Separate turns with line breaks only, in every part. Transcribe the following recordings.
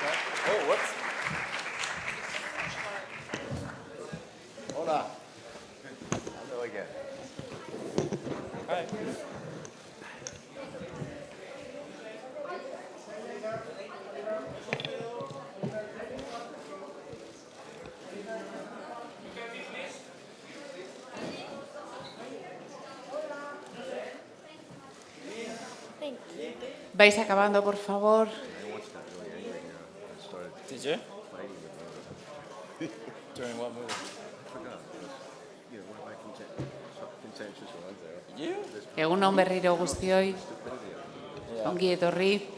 Oh, whoops. Hola. Hello again.
Hi.
Vais acabando, por favor.
Did you? During what movie? You?
Egun on berriro guztioi. Ongi etorri.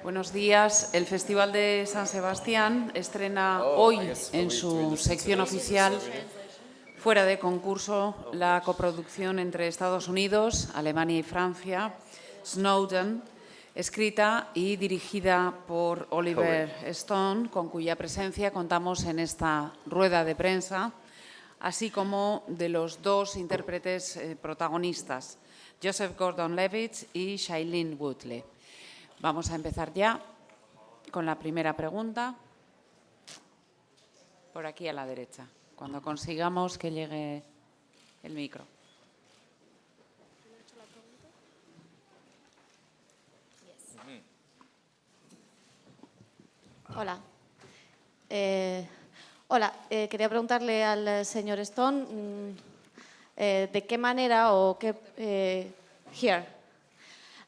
Buenos días. El Festival de San Sebastián estrena hoy en su sección oficial, fuera de concurso, la coproducción entre Estados Unidos, Alemania y Francia, Snowden, escrita y dirigida por Oliver Stone, con cuya presencia contamos en esta rueda de prensa, así como de los dos intérpretes protagonistas, Joseph Gordon-Levitt y Shailene Woodley. Vamos a empezar ya con la primera pregunta, por aquí a la derecha, cuando consigamos que llegue el micro.
Hola. Quería preguntarle al señor Stone de qué manera o qué...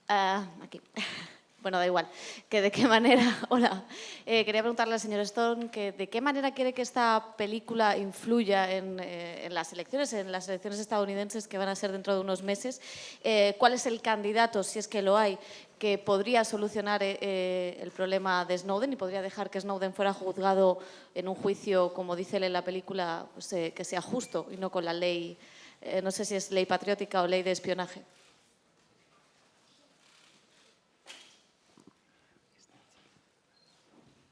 aquí. Bueno, da igual. Que de qué manera... Hola. Quería preguntarle al señor Stone que de qué manera quiere que esta película influya en las elecciones estadounidenses que van a ser dentro de unos meses. ¿Cuál es el candidato, si es que lo hay, que podría solucionar el problema de Snowden y podría dejar que Snowden fuera juzgado en un juicio, como dice él en la película, pues, que sea justo y no con la ley, no sé si es ley patriótica o ley de espionaje?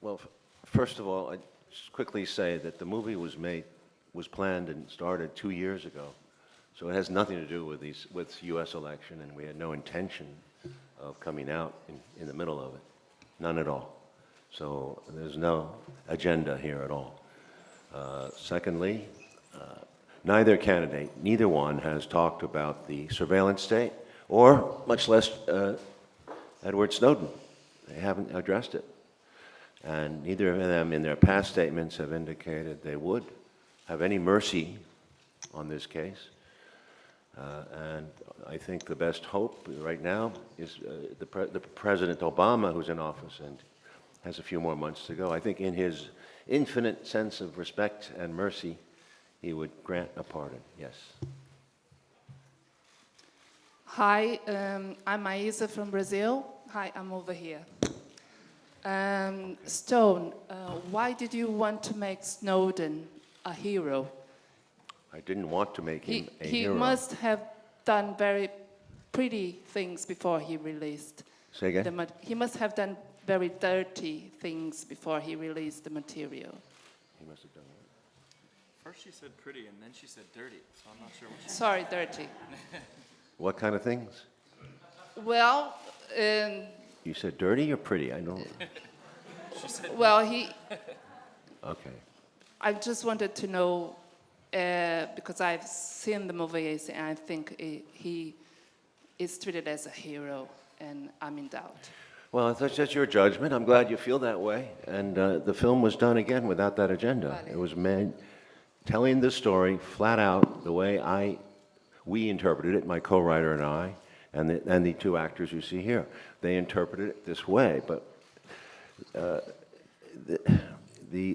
Well, first of all, I'd just quickly say that the movie was planned and started 2 years ago. So it has nothing to do with the U.S. election, and we had no intention of coming out in the middle of it. None at all. So there's no agenda here at all. Secondly, neither one has talked about the surveillance state, or much less Edward Snowden. They haven't addressed it. And neither of them in their past statements have indicated they would have any mercy on this case. And I think the best hope right now is the President Obama, who's in office and has a few more months to go. I think in his infinite sense of respect and mercy, he would grant a pardon. Yes.
Hi, I'm Maísa from Brazil. Hi, I'm over here. Stone, why did you want to make Snowden a hero?
I didn't want to make him a hero.
He must have done very pretty things before he released.
Say again?
He must have done very dirty things before he released the material.
He must have done what?
First she said pretty, and then she said dirty, so I'm not sure what she said.
Sorry, dirty.
What kind of things?
Well,
You said dirty or pretty? I don't.
She said
well,
Okay.
I just wanted to know, because I've seen the movies and I think he is treated as a hero, and I'm in doubt.
Well, that's just your judgment. I'm glad you feel that way. And the film was done again without that agenda. It was made telling the story flat out the way we interpreted it, my co-writer and I, and the two actors you see here. They interpreted it this way, but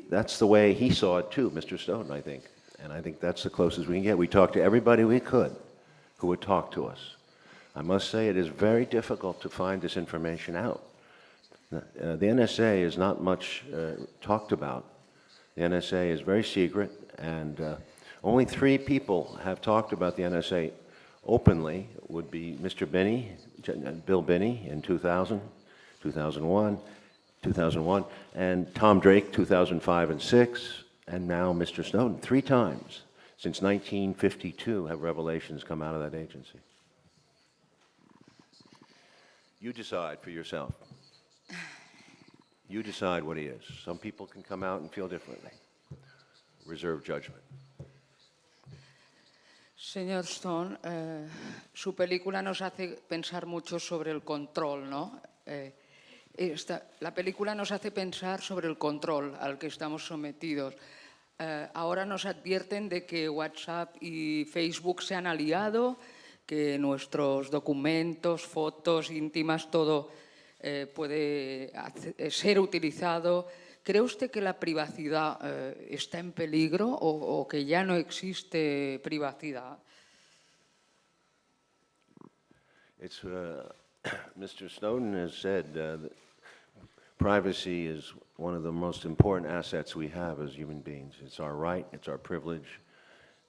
that's the way he saw it too, Mr. Snowden, I think. And I think that's the closest we can get. We talked to everybody we could who would talk to us. I must say it is very difficult to find this information out. The NSA is not much talked about. The NSA is very secret, and only 3 people have talked about the NSA openly. Would be Mr. Binney, Bill Binney in 2000, 2001, and Tom Drake 2005 and 6, and now Mr. Snowden. 3 times since 1952 have revelations come out of that agency. You decide for yourself. You decide what he is. Some people can come out and feel differently. Reserve judgment.
Señor Stone, su película nos hace pensar mucho sobre el control, ¿no? La película nos hace pensar sobre el control al que estamos sometidos. Ahora nos advierten de que WhatsApp y Facebook se han aliado, que nuestros documentos, fotos íntimas, todo puede ser utilizado. ¿Cree usted que la privacidad está en peligro o que ya no existe privacidad?
It's, Mr. Snowden has said that privacy is one of the most important assets we have as human beings. It's our right, it's our privilege,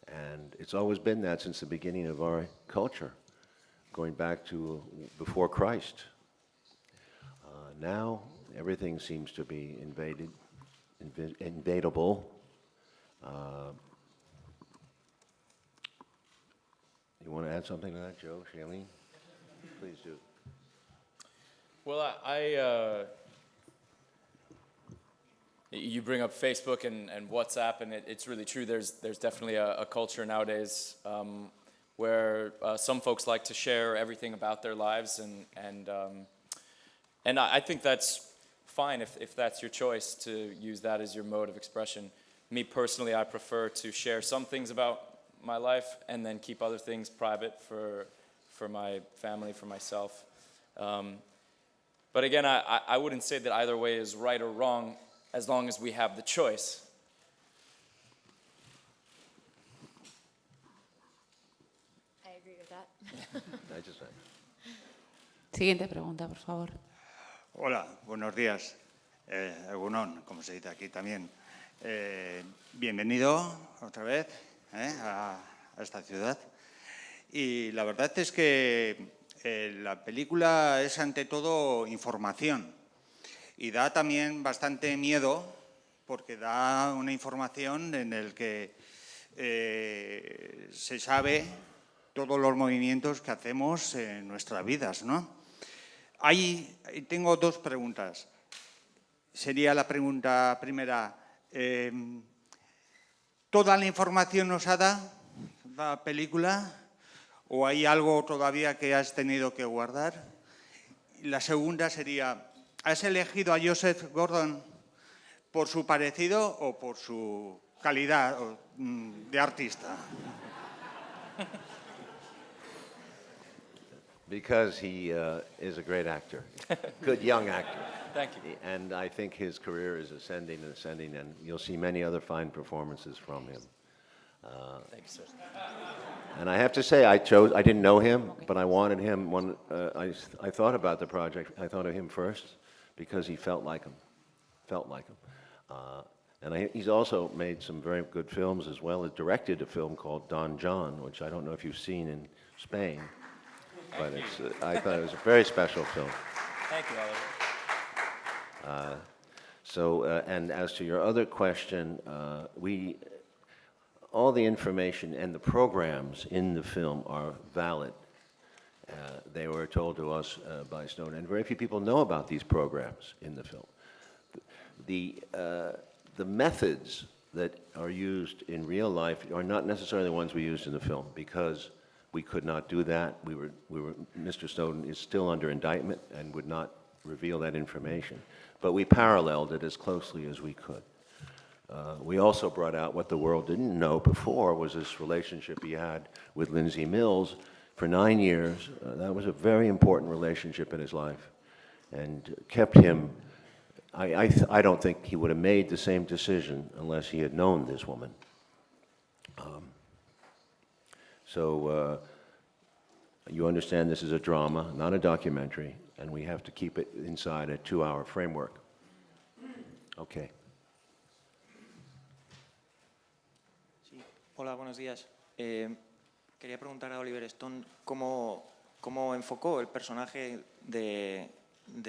and it's always been that since the beginning of our culture, going back to before Christ. Now, everything seems to be invadable. You want to add something to that, Joe, Shailene? Please do.
Well, you bring up Facebook and WhatsApp, and it's really true. There's definitely a culture nowadays where some folks like to share everything about their lives, and I think that's fine if that's your choice to use that as your mode of expression. Me personally, I prefer to share some things about my life and then keep other things private for my family, for myself. But again, I wouldn't say that either way is right or wrong as long as we have the choice.
I agree with that.
I just said.
Siguiente pregunta, por favor.
Hola, buenos días. Egunon, como se dice aquí también. Bienvenido otra vez a esta ciudad. Y la verdad es que la película es ante todo información y da también bastante miedo porque da una información en el que se sabe todos los movimientos que hacemos en nuestras vidas, ¿no? Tengo dos preguntas. Sería la pregunta primera, ¿toda la información nos ha dado la película o hay algo todavía que has tenido que guardar? Y la segunda sería, ¿has elegido a Joseph Gordon por su parecido o por su calidad de artista?
Because he is a great actor, good young actor.
Thank you.
And I think his career is ascending and ascending, and you'll see many other fine performances from him.
Thank you, sir.
And I have to say, I didn't know him, but I wanted him when I thought about the project. I thought of him first because he felt like him. And he's also made some very good films as well as directed a film called Don John, which I don't know if you've seen in Spain. But I thought it was a very special film.
Thank you, Oliver.
And as to your other question, all the information and the programs in the film are valid. They were told to us by Snowden, and very few people know about these programs in the film. The methods that are used in real life are not necessarily the ones we used in the film because we could not do that. Mr. Snowden is still under indictment and would not reveal that information. But we paralleled it as closely as we could. We also brought out what the world didn't know before was this relationship he had with Lindsay Mills for 9 years. That was a very important relationship in his life and kept him. I don't think he would have made the same decision unless he had known this woman. So you understand this is a drama, not a documentary, and we have to keep it inside a 2-hour framework. Okay.
Sí. Hola, buenos días. Quería preguntar a Oliver Stone cómo enfocó el personaje de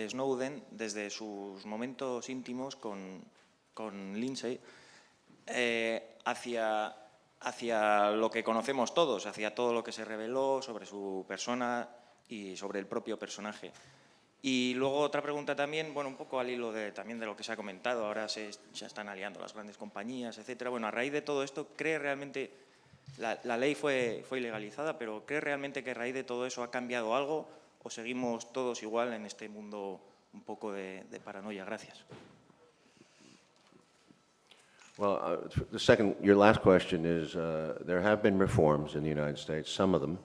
Snowden desde sus momentos íntimos con Lindsay hacia lo que conocemos todos, hacia todo lo que se reveló sobre su persona y sobre el propio personaje. Y luego otra pregunta también, bueno, un poco al hilo también de lo que se ha comentado, ahora se están aliando las grandes compañías, etcétera. Bueno, a raíz de todo esto, ¿cree realmente, la ley fue ilegalizada, pero cree realmente que a raíz de todo eso ha cambiado algo o seguimos todos igual en este mundo un poco de paranoia? Gracias.
Well, your last question is, there have been reforms in the United States, some of them.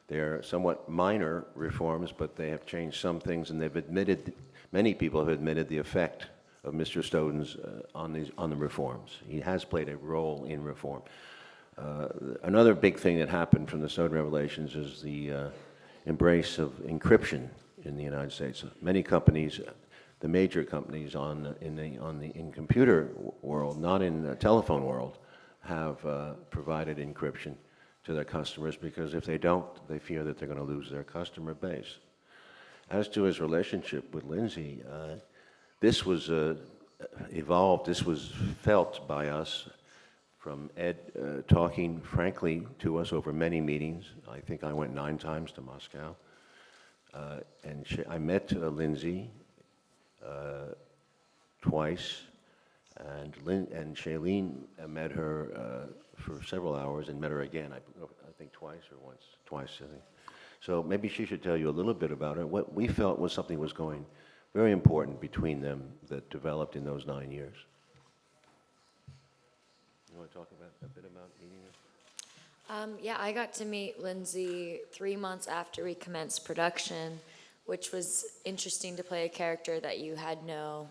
They're somewhat minor reforms, but they have changed some things, and they've admitted, many people have admitted the effect of Mr. Snowden's on the reforms. He has played a role in reform. Another big thing that happened from the Snowden revelations is the embrace of encryption in the United States. Many companies, the major companies in computer world, not in the telephone world, have provided encryption to their customers, because if they don't, they fear that they're going to lose their customer base. As to his relationship with Lindsay, this was evolved, this was felt by us from Ed talking frankly to us over many meetings. I think I went 9 times to Moscow. And I met Lindsay twice, and Shailene met her for several hours and met her again, I think twice or once, twice, I think. So maybe she should tell you a little bit about it. What we felt was something was going very important between them that developed in those 9 years. You want to talk a bit about meeting her?
Yeah, I got to meet Lindsay 3 months after we commenced production, which was interesting to play a character that you had no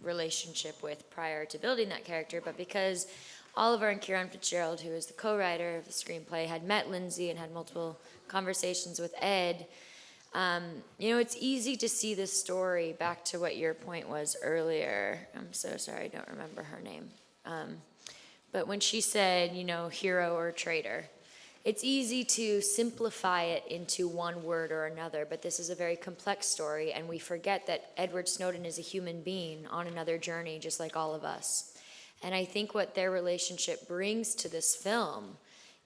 relationship with prior to building that character, but because Oliver and Kieran Fitzgerald, who is the co-writer of the screenplay, had met Lindsay and had multiple conversations with Ed, you know, it's easy to see this story, back to what your point was earlier. I'm so sorry, I don't remember her name. But when she said, you know, hero or traitor, it's easy to simplify it into one word or another, but this is a very complex story, and we forget that Edward Snowden is a human being on another journey, just like all of us. And I think what their relationship brings to this film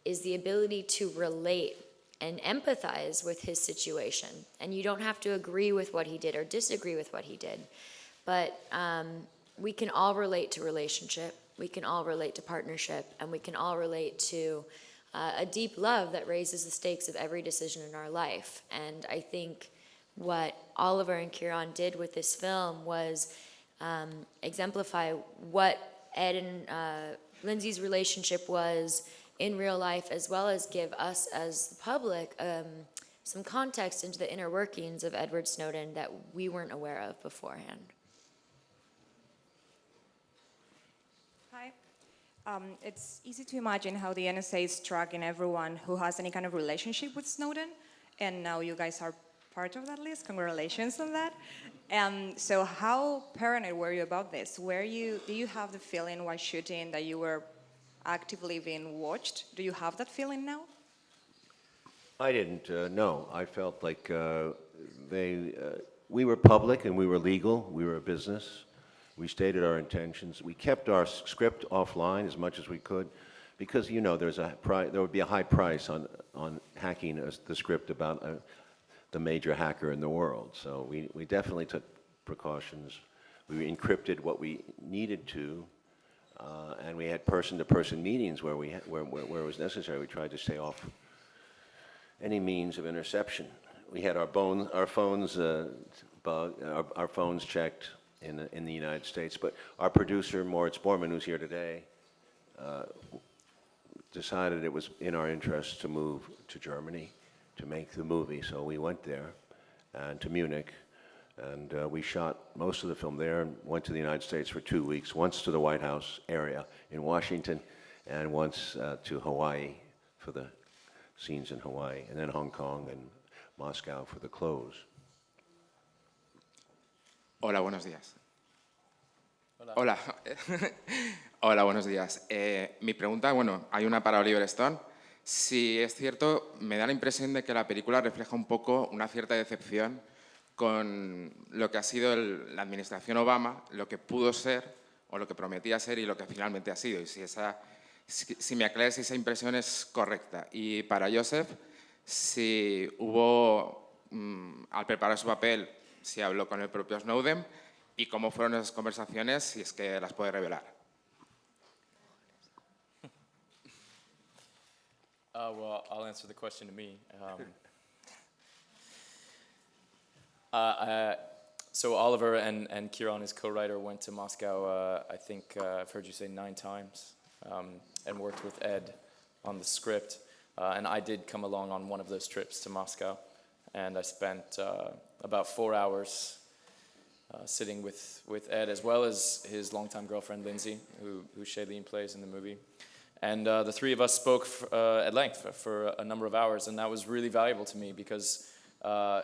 is the ability to relate and empathize with his situation. And you don't have to agree with what he did or disagree with what he did, but we can all relate to relationship, we can all relate to partnership, and we can all relate to a deep love that raises the stakes of every decision in our life. And I think what Oliver and Kieran did with this film was exemplify what Ed and Lindsay's relationship was in real life, as well as give us as the public some context into the inner workings of Edward Snowden that we weren't aware of beforehand.
Hi. It's easy to imagine how the NSA is tracking everyone who has any kind of relationship with Snowden, and now you guys are part of that list. Congratulations on that. So how paranoid were you about this? Do you have the feeling while shooting that you were actively being watched? Do you have that feeling now?
I didn't, no. I felt like we were public and we were legal, we were a business. We stated our intentions. We kept our script offline as much as we could, because, you know, there would be a high price on hacking the script about the major hacker in the world. So we definitely took precautions. We encrypted what we needed to, and we had person-to-person meetings where it was necessary. We tried to stay off any means of interception. We had our phones checked in the United States, but our producer, Moritz Bormann, who's here today, decided it was in our interest to move to Germany to make the movie. So we went there, and to Munich, and we shot most of the film there and went to the United States for 2 weeks, once to the White House area in Washington, and once to Hawaii for the scenes in Hawaii, and then Hong Kong and Moscow for the close.
Hola, buenos días. Hola. Hola, buenos días. Mi pregunta, bueno, hay una para Oliver Stone. Si es cierto, me da la impresión de que la película refleja un poco una cierta decepción con lo que ha sido la administración Obama, lo que pudo ser o lo que prometía ser y lo que finalmente ha sido. Y si me aclaras si esa impresión es correcta. Y para Joseph, si hubo, al preparar su papel, si habló con el propio Snowden y cómo fueron esas conversaciones, si es que las puede revelar.
Well, I'll answer the question to me. So Oliver and Kieran, his co-writer, went to Moscow, I think I've heard you say 9 times, and worked with Ed on the script. And I did come along on one of those trips to Moscow, and I spent about 4 hours sitting with Ed, as well as his longtime girlfriend, Lindsay, who Shailene plays in the movie. And the 3 of us spoke at length for a number of hours, and that was really valuable to me because, of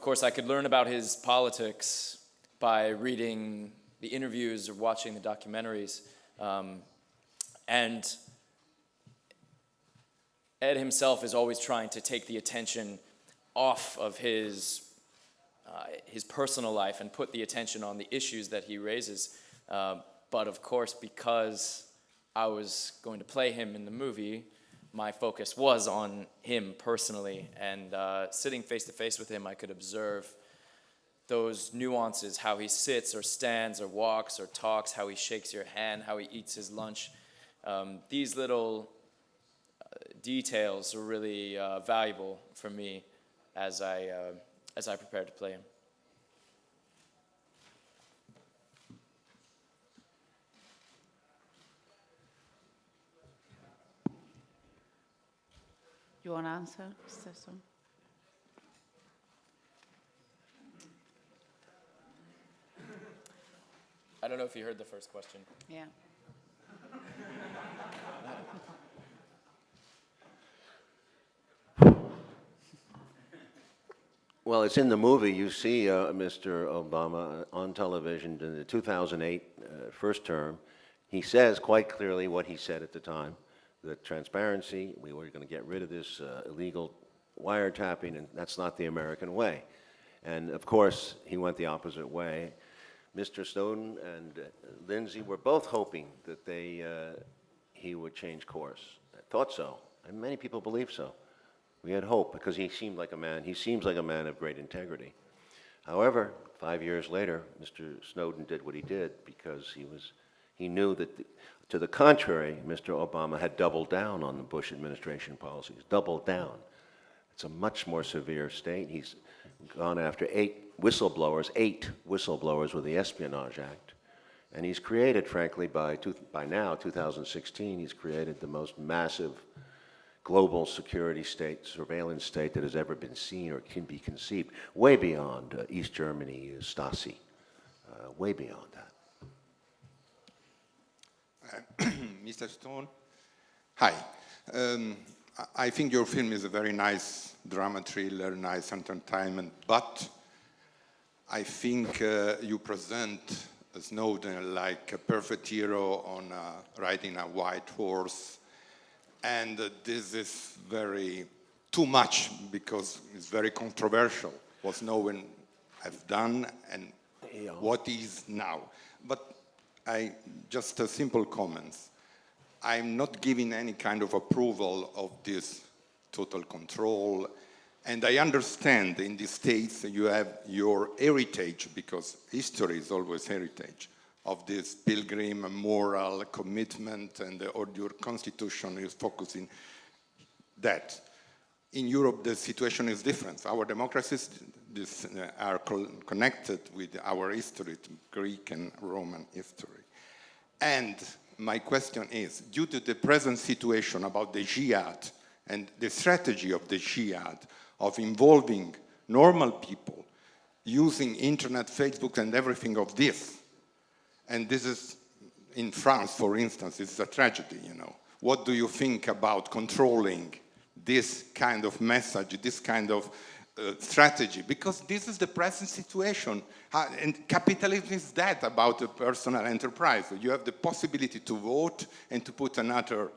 course, I could learn about his politics by reading the interviews or watching the documentaries. And Ed himself is always trying to take the attention off of his personal life and put the attention on the issues that he raises. But of course, because I was going to play him in the movie, my focus was on him personally. And sitting face to face with him, I could observe those nuances, how he sits or stands or walks or talks, how he shakes your hand, how he eats his lunch. These little details are really valuable for me as I prepared to play him.
You want to answer, Stefan?
I don't know if you heard the first question.
Yeah.
Well, it's in the movie. You see Mr. Obama on television in the 2008 first term. He says quite clearly what he said at the time, that transparency, we were going to get rid of this illegal wiretapping, and that's not the American way. And of course, he went the opposite way. Mr. Snowden and Lindsay were both hoping that he would change course. I thought so, and many people believe so. We had hope because he seems like a man of great integrity. However, 5 years later, Mr. Snowden did what he did because he knew that, to the contrary, Mr. Obama had doubled down on the Bush administration policies, doubled down. It's a much more severe state. He's gone after 8 whistleblowers with the Espionage Act. And he's created, frankly, by now, 2016, he's created the most massive global security state, surveillance state that has ever been seen or can be conceived, way beyond East Germany, Stasi, way beyond that.
Mr. Stone, hi. I think your film is a very nice drama thriller, nice entertainment, but I think you present Snowden like a perfect hero on riding a white horse. And this is too much because it's very controversial what Snowden has done and what is now. But just a simple comments. I'm not giving any kind of approval of this total control. And I understand in the States you have your heritage, because history is always heritage, of this pilgrim moral commitment, and your constitution is focusing that. In Europe, the situation is different. Our democracies are connected with our history, Greek and Roman history. And my question is, due to the present situation about the jihad and the strategy of the jihad of involving normal people, using internet, Facebook, and everything of this, and this is, in France, for instance, it's a tragedy, What do you think about controlling this kind of message, this kind of strategy? Because this is the present situation. And capitalism is that about a personal enterprise. You have the possibility to vote and to put another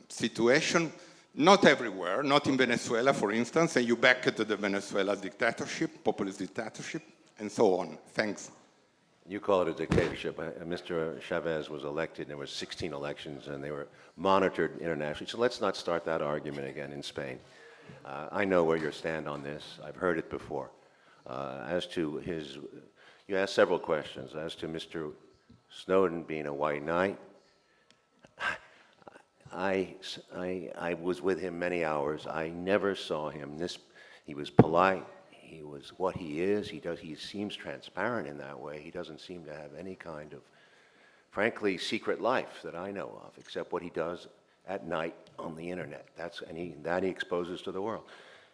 situation. Not everywhere, not in Venezuela, for instance, and you back to the Venezuela dictatorship, populist dictatorship, and so on. Thanks.
You call it a dictatorship. Mr. Chavez was elected, there were 16 elections, and they were monitored internationally. So let's not start that argument again in Spain. I know where you stand on this. I've heard it before. As to his, you asked several questions. As to Mr. Snowden being a white knight, I was with him many hours. I never saw him he was polite. He was what he is. He seems transparent in that way. He doesn't seem to have any kind of, frankly, secret life that I know of, except what he does at night on the internet. That he exposes to the world.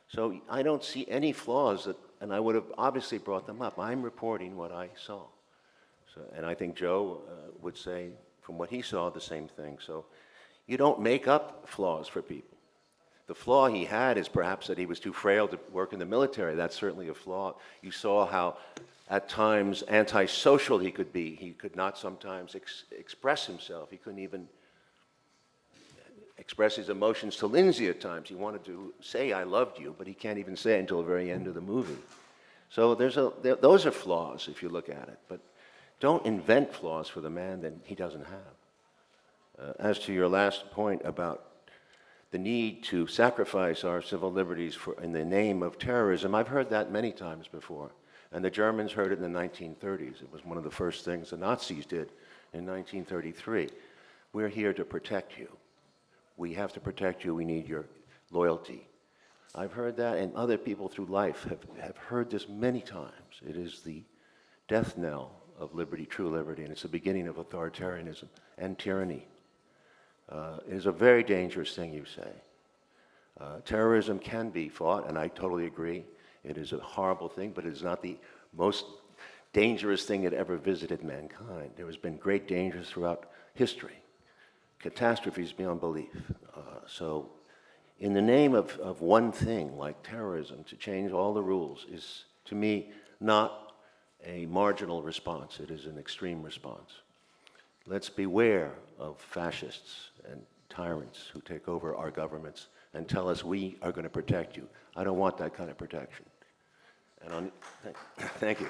So I don't see any flaws and I would have obviously brought them up. I'm reporting what I saw. So, and I think Joe would say, from what he saw, the same thing. So you don't make up flaws for people. The flaw he had is perhaps that he was too frail to work in the military. That's certainly a flaw. You saw how, at times, antisocial he could be. He could not sometimes express himself. He couldn't even express his emotions to Lindsay at times. He wanted to say, I loved you, but he can't even say it until the very end of the movie. So those are flaws, if you look at it. But don't invent flaws for the man that he doesn't have. As to your last point about the need to sacrifice our civil liberties in the name of terrorism, I've heard that many times before. And the Germans heard it in the 1930s. It was one of the first things the Nazis did in 1933. We're here to protect you. We have to protect you. We need your loyalty. I've heard that, and other people through life have heard this many times. It is the death knell of liberty, true liberty, and it's the beginning of authoritarianism and tyranny. It is a very dangerous thing, you say. Terrorism can be fought, and I totally agree. It is a horrible thing, but it is not the most dangerous thing that ever visited mankind. There has been great dangers throughout history, catastrophes beyond belief. So in the name of one thing, like terrorism, to change all the rules is, to me, not a marginal response. It is an extreme response. Let's beware of fascists and tyrants who take over our governments and tell us we are going to protect you. I don't want that kind of protection. And thank you.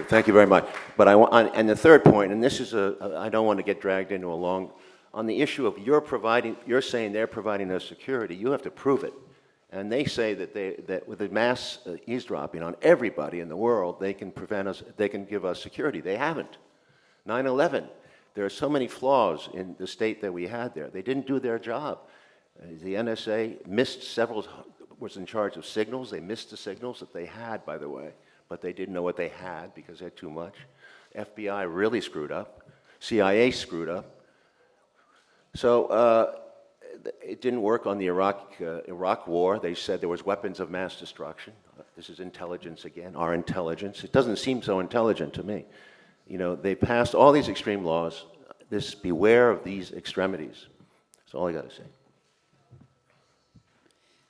Thank you very much. But and the third point, and this is I don't want to get dragged into a long, on the issue of you're saying they're providing us security, you have to prove it. And they say that with the mass eavesdropping on everybody in the world, they can give us security. They haven't. 9/11, there are so many flaws in the state that we had there. They didn't do their job. The NSA was in charge of signals. They missed the signals that they had, by the way, but they didn't know what they had because they had too much. FBI really screwed up. CIA screwed up. So it didn't work on the Iraq war. They said there was weapons of mass destruction. This is intelligence again, our intelligence. It doesn't seem so intelligent to me. You know, they passed all these extreme laws. Beware of these extremities. That's all I got to say.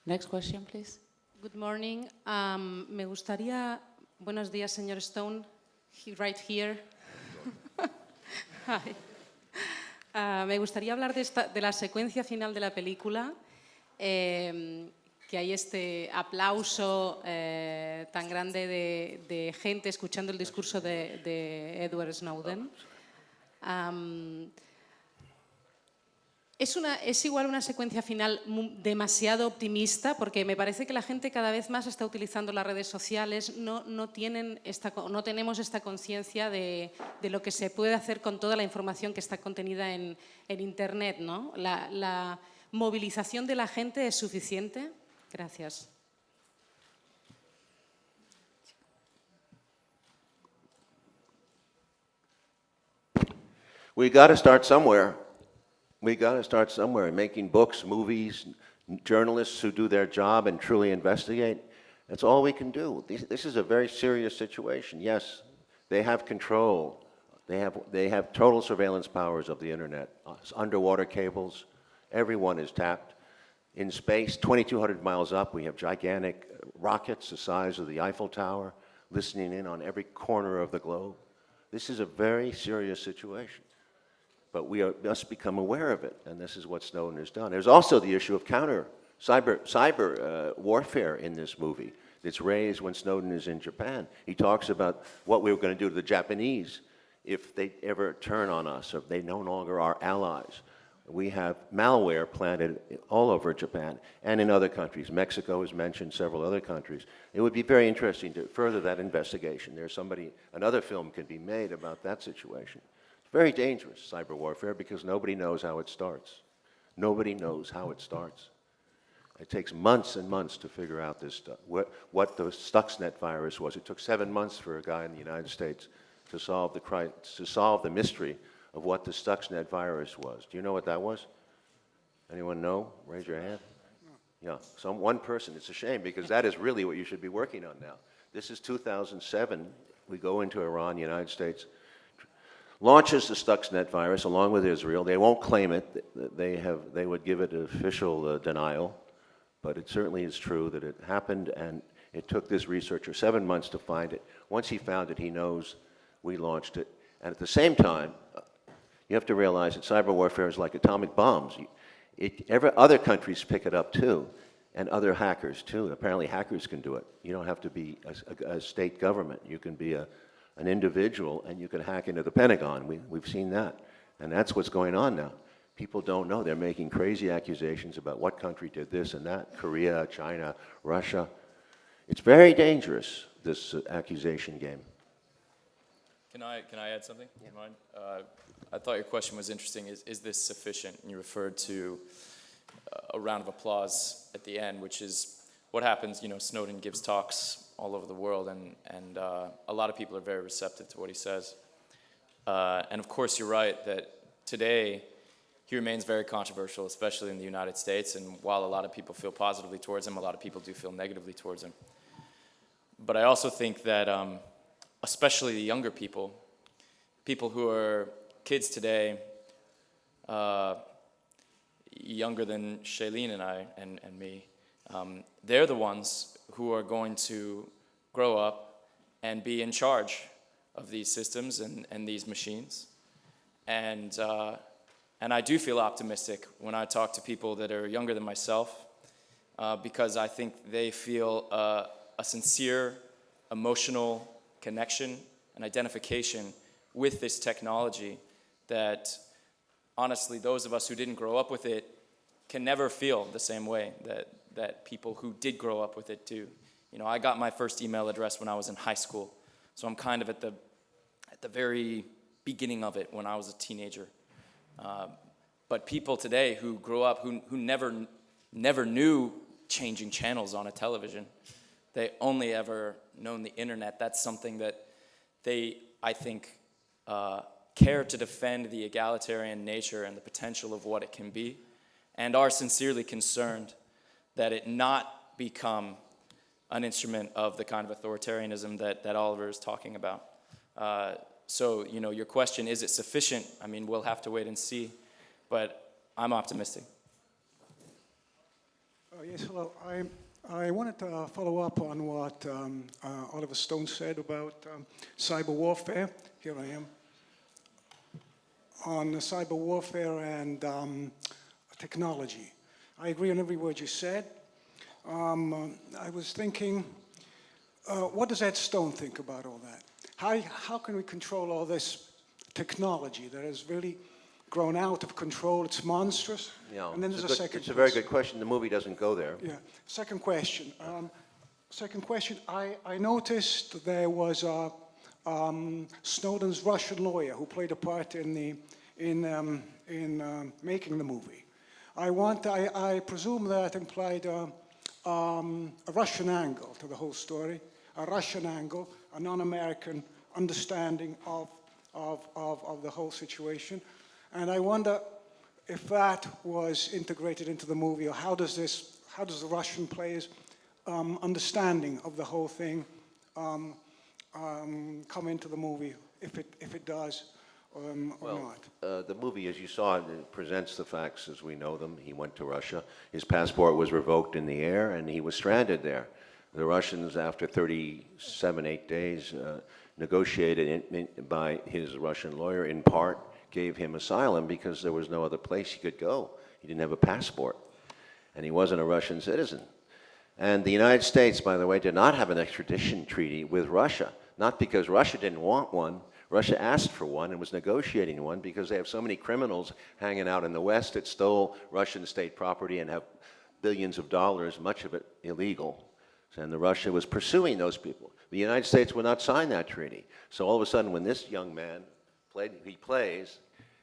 Next question, please.
Good morning. Me gustaría... Buenos días, señor Stone. Right here. Hi. Me gustaría hablar de la secuencia final de la película, que hay este aplauso tan grande de gente escuchando el discurso de Edward Snowden. Es igual una secuencia final demasiado optimista, porque me parece que la gente cada vez más está utilizando las redes sociales, no tenemos esta conciencia de lo que se puede hacer con toda la información que está contenida en Internet, ¿no? ¿La movilización de la gente es suficiente? Gracias.
We got to start somewhere. We got to start somewhere, making books, movies, journalists who do their job and truly investigate. That's all we can do. This is a very serious situation. Yes, they have control. They have total surveillance powers of the internet. Underwater cables, everyone is tapped. In space, 2,200 miles up, we have gigantic rockets the size of the Eiffel Tower, listening in on every corner of the globe. This is a very serious situation. But we must become aware of it, and this is what Snowden has done. There's also the issue of cyber warfare in this movie. It's raised when Snowden is in Japan. He talks about what we were going to do to the Japanese if they ever turn on us or if they no longer are allies. We have malware planted all over Japan and in other countries. Mexico is mentioned, several other countries. It would be very interesting to further that investigation. Another film can be made about that situation. It's very dangerous, cyber warfare, because nobody knows how it starts. Nobody knows how it starts. It takes months and months to figure out this stuff. What the Stuxnet virus was. It took 7 months for a guy in the United States to solve the mystery of what the Stuxnet virus was. Do you know what that was? Anyone know? Raise your hand. Yeah, one person. It's a shame because that is really what you should be working on now. This is 2007. We go into Iran, the United States launches the Stuxnet virus along with Israel. They won't claim it. They would give it official denial, but it certainly is true that it happened, and it took this researcher 7 months to find it. Once he found it, he knows we launched it. And at the same time, you have to realize that cyber warfare is like atomic bombs. Other countries pick it up too, and other hackers too. Apparently hackers can do it. You don't have to be a state government. You can be an individual and you can hack into the Pentagon. We've seen that. And that's what's going on now. People don't know. They're making crazy accusations about what country did this and that, Korea, China, Russia. It's very dangerous, this accusation game.
Can I add something? Yeah. Mind? I thought your question was interesting. Is this sufficient? And you referred to a round of applause at the end, which is what happens. Snowden gives talks all over the world, and a lot of people are very receptive to what he says. And of course, you're right that today he remains very controversial, especially in the United States. And while a lot of people feel positively towards him, a lot of people do feel negatively towards him. But I also think that especially the younger people who are kids today, younger than Shailene and I and me, they're the ones who are going to grow up and be in charge of these systems and these machines. And I do feel optimistic when I talk to people that are younger than myself, because I think they feel a sincere, emotional connection and identification with this technology that, honestly, those of us who didn't grow up with it can never feel the same way that people who did grow up with it do. I got my first email address when I was in high school, so I'm kind of at the very beginning of it when I was a teenager. But people today who grew up, who never knew changing channels on a television, they only ever known the internet. That's something that they, I think, care to defend the egalitarian nature and the potential of what it can be, and are sincerely concerned that it not become an instrument of the kind of authoritarianism that Oliver is talking about. So, your question, is it sufficient? I mean, we'll have to wait and see, but I'm optimistic.
Yes, hello. I wanted to follow up on what Oliver Stone said about cyber warfare. Here I am. On cyber warfare and technology. I agree on every word you said. I was thinking, what does Ed Stone think about all that? How can we control all this technology that has really grown out of control? It's monstrous.
Yeah,
and then there's a second.
It's a very good question. The movie doesn't go there.
Yeah. Second question. I noticed there was Snowden's Russian lawyer who played a part in making the movie. I presume that implied a Russian angle to the whole story, a Russian angle, a non-American understanding of the whole situation. And I wonder if that was integrated into the movie, or how does the Russian players' understanding of the whole thing come into the movie, if it does or not?
The movie, as you saw, it presents the facts as we know them. He went to Russia. His passport was revoked in the air, and he was stranded there. The Russians, after 8 days, negotiated by his Russian lawyer, in part, gave him asylum because there was no other place he could go. He didn't have a passport, and he wasn't a Russian citizen. And the United States, by the way, did not have an extradition treaty with Russia, not because Russia didn't want one. Russia asked for one and was negotiating one because they have so many criminals hanging out in the West that stole Russian state property and have billions of dollars, much of it illegal. And Russia was pursuing those people. The United States would not sign that treaty. So all of a sudden, when this young man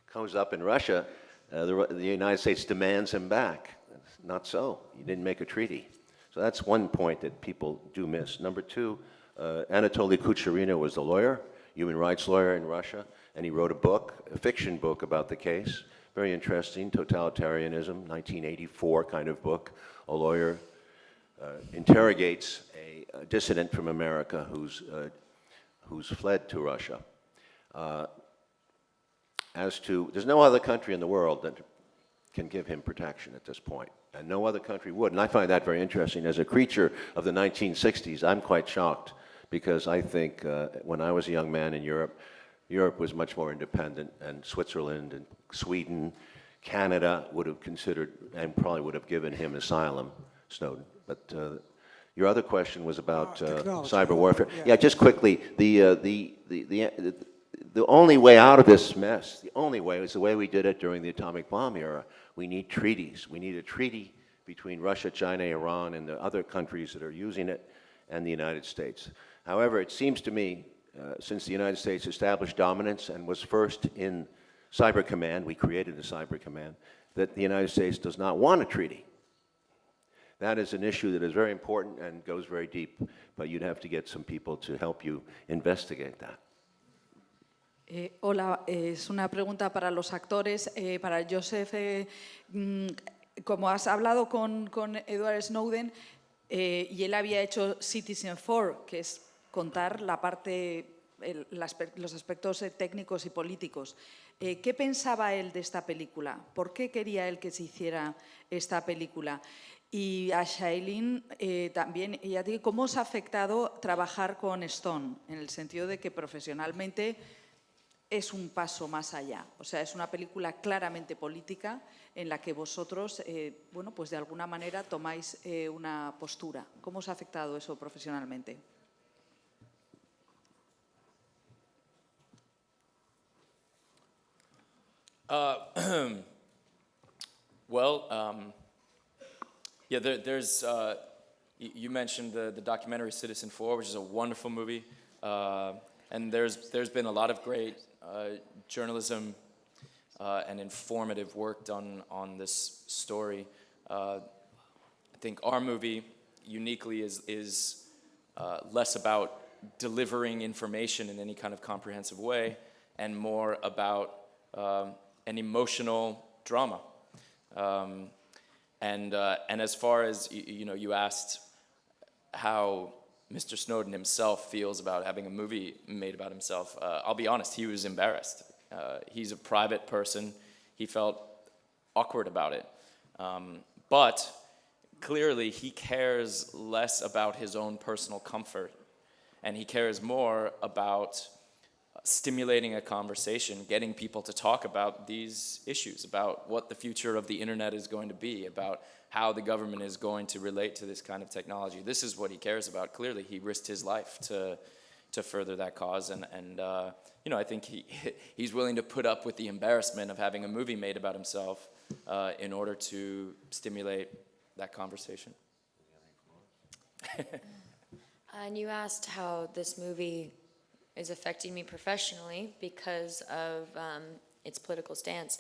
comes up in Russia, the United States demands him back. Not so. You didn't make a treaty. So that's one point that people do miss. Number two, Anatoly Kucherino was a lawyer, human rights lawyer in Russia, and he wrote a book, a fiction book about the case. Very interesting, totalitarianism, 1984 kind of book. A lawyer interrogates a dissident from America who's fled to Russia. There's no other country in the world that can give him protection at this point, and no other country would. And I find that very interesting. As a creature of the 1960s, I'm quite shocked because I think when I was a young man in Europe, Europe was much more independent, and Switzerland and Sweden, Canada would have considered and probably would have given him asylum, Snowden. But your other question was about cyber warfare. Yeah, just quickly, the only way out of this mess, the only way, is the way we did it during the atomic bomb era. We need treaties. We need a treaty between Russia, China, Iran, and the other countries that are using it, and the United States. However, it seems to me, since the United States established dominance and was first in Cyber Command, we created the Cyber Command, that the United States does not want a treaty. That is an issue that is very important and goes very deep, but you'd have to get some people to help you investigate that.
Hola, es una pregunta para los actores. Para Joseph, como has hablado con Edward Snowden, y él había hecho Citizen4, que es contar la parte, los aspectos técnicos y políticos. ¿Qué pensaba él de esta película? ¿Por qué quería él que se hiciera esta película? Y a Shailene también, y a ti, ¿cómo os ha afectado trabajar con Stone? En el sentido de que profesionalmente es un paso más allá. O sea, es una película claramente política en la que vosotros, bueno, pues de alguna manera tomáis una postura. ¿Cómo os ha afectado eso profesionalmente?
Yeah, there's, you mentioned the documentary Citizen4, which is a wonderful movie, and there's been a lot of great journalism and informative work done on this story. I think our movie uniquely is less about delivering information in any kind of comprehensive way and more about an emotional drama. And as far as, you asked how Mr. Snowden himself feels about having a movie made about himself, I'll be honest, he was embarrassed. He's a private person. He felt awkward about it. But clearly he cares less about his own personal comfort, and he cares more about stimulating a conversation, getting people to talk about these issues, about what the future of the internet is going to be, about how the government is going to relate to this kind of technology. This is what he cares about. Clearly, he risked his life to further that cause, and I think he's willing to put up with the embarrassment of having a movie made about himself in order to stimulate that conversation.
And you asked how this movie is affecting me professionally because of its political stance.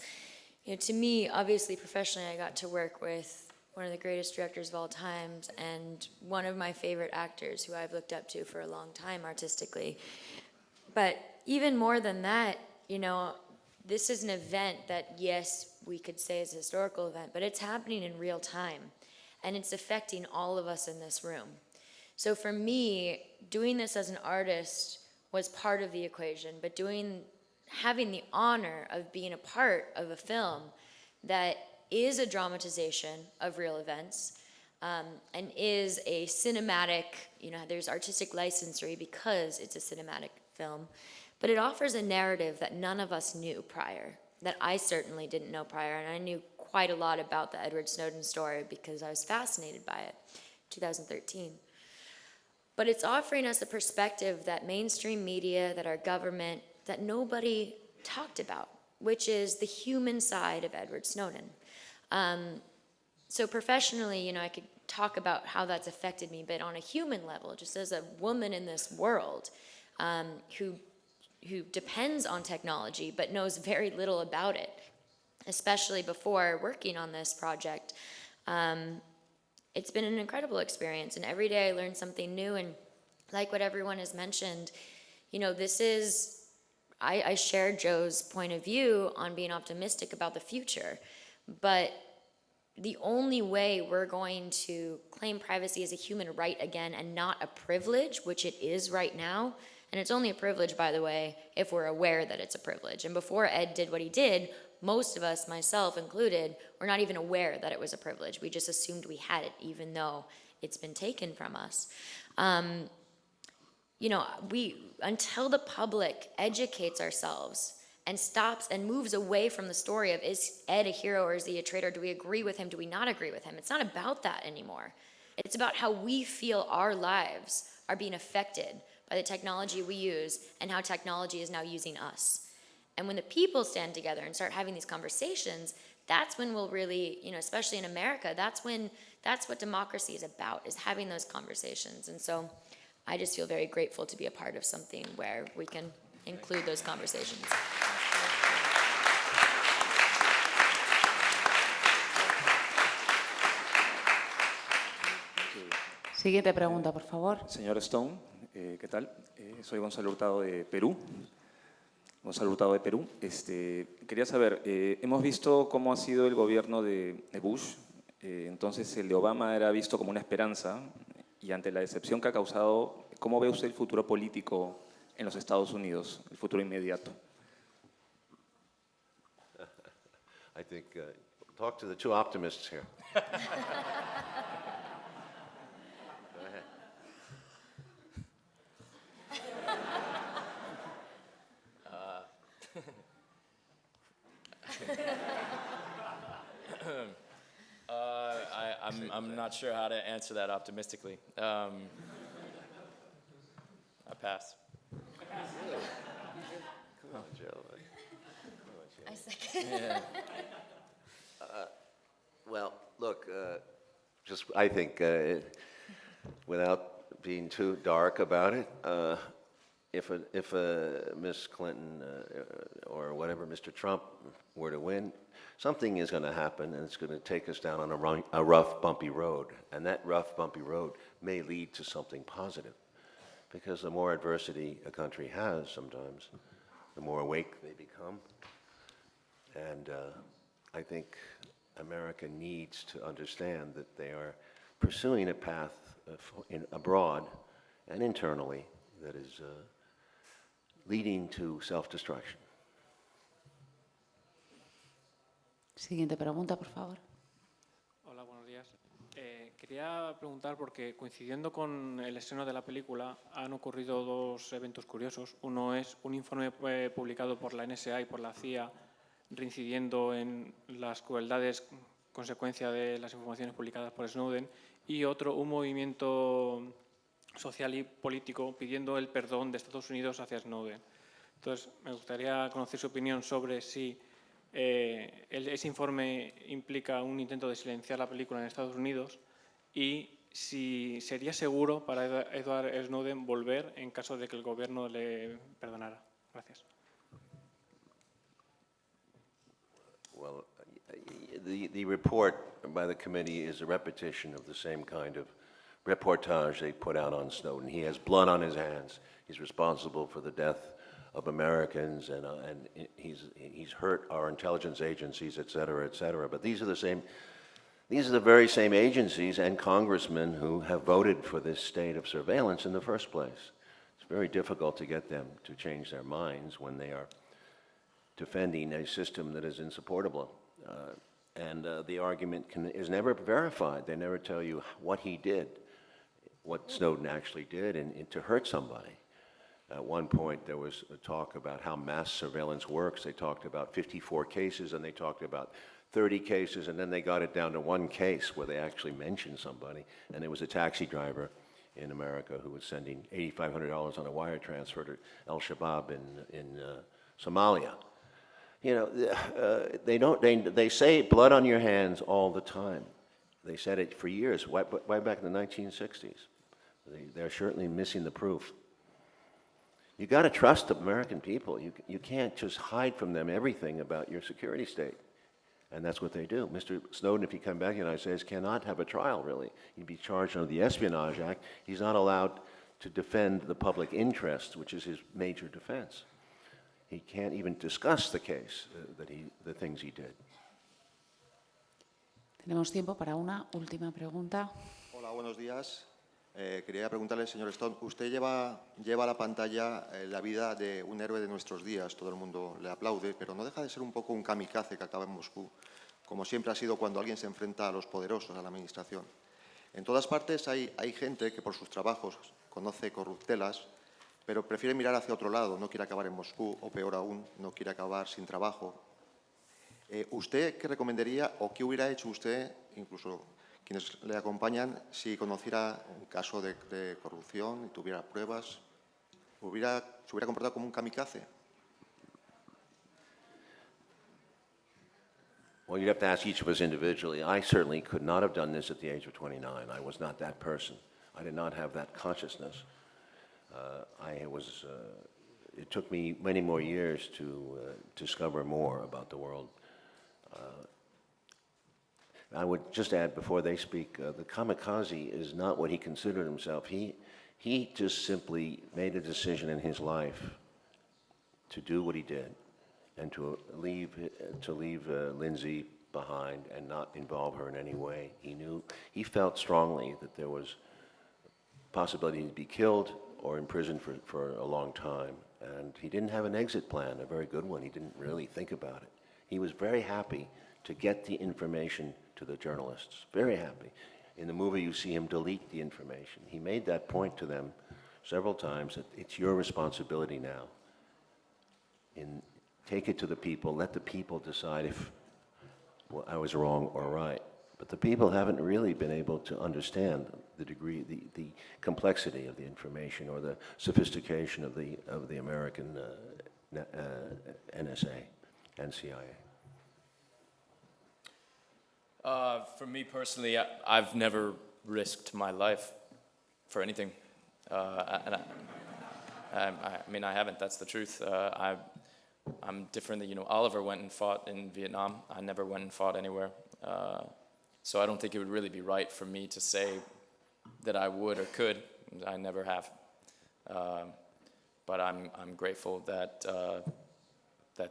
To me, obviously, professionally, I got to work with one of the greatest directors of all times and one of my favorite actors who I've looked up to for a long time artistically. But even more than that, this is an event that, yes, we could say is a historical event, but it's happening in real time, and it's affecting all of us in this room. So for me, doing this as an artist was part of the equation, but having the honor of being a part of a film that is a dramatization of real events and is a cinematic, there's artistic licensory because it's a cinematic film, but it offers a narrative that none of us knew prior, that I certainly didn't know prior, and I knew quite a lot about the Edward Snowden story because I was fascinated by it, 2013. But it's offering us a perspective that mainstream media, that our government, that nobody talked about, which is the human side of Edward Snowden. So professionally, I could talk about how that's affected me, but on a human level, just as a woman in this world who depends on technology but knows very little about it, especially before working on this project, it's been an incredible experience. And every day I learn something new. And like what everyone has mentioned, I share Joe's point of view on being optimistic about the future, but the only way we're going to claim privacy as a human right again and not a privilege, which it is right now, and it's only a privilege, by the way, if we're aware that it's a privilege. And before Ed did what he did, most of us, myself included, were not even aware that it was a privilege. We just assumed we had it, even though it's been taken from us. Until the public educates ourselves and stops and moves away from the story of, is Ed a hero or is he a traitor? Do we agree with him? Do we not agree with him? It's not about that anymore. It's about how we feel our lives are being affected by the technology we use and how technology is now using us. And when the people stand together and start having these conversations, that's when we'll really, especially in America, that's what democracy is about, is having those conversations. And so I just feel very grateful to be a part of something where we can include those conversations.
Siguiente pregunta, por favor.
Señor Stone, ¿qué tal? Soy Gonzalo Hurtado de Perú. Quería saber, hemos visto cómo ha sido el gobierno de Bush, entonces el de Obama era visto como una esperanza, y ante la decepción que ha causado, ¿cómo ve usted el futuro político en los Estados Unidos, el futuro inmediato?
I think, talk to the two optimists here.
I'm not sure how to answer that optimistically. I pass.
Come on, Joe.
I second.
Yeah.
Well, look, I think, without being too dark about it, if Miss Clinton or whatever, Mr. Trump were to win, something is going to happen, and it's going to take us down on a rough, bumpy road. And that rough, bumpy road may lead to something positive, because the more adversity a country has sometimes, the more awake they become. And I think America needs to understand that they are pursuing a path abroad and internally that is leading to self-destruction.
Siguiente pregunta, por favor.
Hola, buenos días. Quería preguntar, porque coincidiendo con el estreno de la película han ocurrido dos eventos curiosos. Uno es un informe publicado por la NSA y por la CIA reincidiendo en las crueldades consecuencia de las informaciones publicadas por Snowden, y otro, un movimiento social y político pidiendo el perdón de Estados Unidos hacia Snowden. Entonces, me gustaría conocer su opinión sobre si ese informe implica un intento de silenciar la película en Estados Unidos y si sería seguro para Edward Snowden volver en caso de que el gobierno le perdonara. Gracias.
Well, the report by the committee is a repetition of the same kind of reportage they put out on Snowden. He has blood on his hands. He's responsible for the death of Americans, and he's hurt our intelligence agencies, et cetera, et cetera. But these are the very same agencies and congressmen who have voted for this state of surveillance in the first place. It's very difficult to get them to change their minds when they are defending a system that is insupportable. And the argument is never verified. They never tell you what he did, what Snowden actually did, and to hurt somebody. At one point, there was a talk about how mass surveillance works. They talked about 54 cases, and they talked about 30 cases, and then they got it down to one case where they actually mentioned somebody, and it was a taxi driver in America who was sending $8,500 on a wire transfer to al-Shabaab in Somalia. You know, they say blood on your hands all the time. They said it for years, way back in the 1960s. They're certainly missing the proof. You got to trust the American people. You can't just hide from them everything about your security state. And that's what they do. Mr. Snowden, if he come back to the United States, cannot have a trial, really. He'd be charged under the Espionage Act. He's not allowed to defend the public interest, which is his major defense. He can't even discuss the case, the things he did.
Tenemos tiempo para una última pregunta.
Hola, buenos días. Quería preguntarle, señor Stone, usted lleva a la pantalla la vida de un héroe de nuestros días, todo el mundo le aplaude, pero no deja de ser un poco un kamikaze que acaba en Moscú, como siempre ha sido cuando alguien se enfrenta a los poderosos, a la administración. En todas partes hay gente que por sus trabajos conoce corruptelas, pero prefiere mirar hacia otro lado, no quiere acabar en Moscú, o peor aún, no quiere acabar sin trabajo. ¿Usted qué recomendaría o qué hubiera hecho usted, incluso quienes le acompañan, si conociera un caso de corrupción y tuviera pruebas? ¿Se hubiera comportado como un kamikaze?
Well, you'd have to ask each of us individually. I certainly could not have done this at the age of 29. I was not that person. I did not have that consciousness. It took me many more years to discover more about the world. I would just add before they speak, the kamikaze is not what he considered himself. He just simply made a decision in his life to do what he did and to leave Lindsay behind and not involve her in any way. He felt strongly that there was a possibility to be killed or imprisoned for a long time. And he didn't have an exit plan, a very good one. He didn't really think about it. He was very happy to get the information to the journalists, very happy. In the movie, you see him delete the information. He made that point to them several times that it's your responsibility now. Take it to the people, let the people decide if I was wrong or right. But the people haven't really been able to understand the degree, the complexity of the information or the sophistication of the American NSA and CIA.
For me personally, I've never risked my life for anything. I mean, I haven't, that's the truth. I'm different. Oliver went and fought in Vietnam. I never went and fought anywhere. So I don't think it would really be right for me to say that I would or could. I never have. But I'm grateful that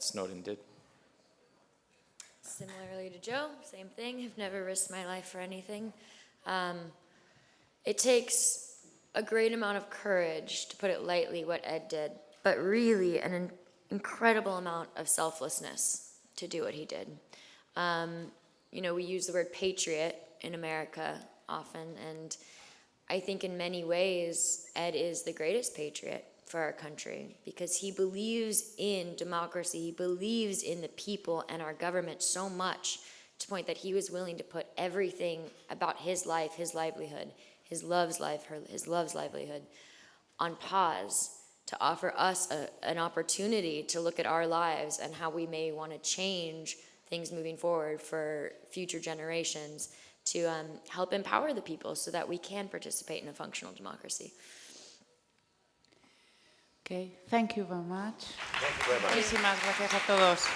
Snowden did.
Similarly to Joe, same thing. I've never risked my life for anything. It takes a great amount of courage, to put it lightly, what Ed did, but really an incredible amount of selflessness to do what he did. We use the word patriot in America often, and I think in many ways Ed is the greatest patriot for our country because he believes in democracy, he believes in the people and our government so much to the point that he was willing to put everything about his life, his livelihood, his love's livelihood on pause to offer us an opportunity to look at our lives and how we may want to change things moving forward for future generations to help empower the people so that we can participate in a functional democracy.
Okay, thank you very much.
Thank you very much.
Muchísimas gracias a todos.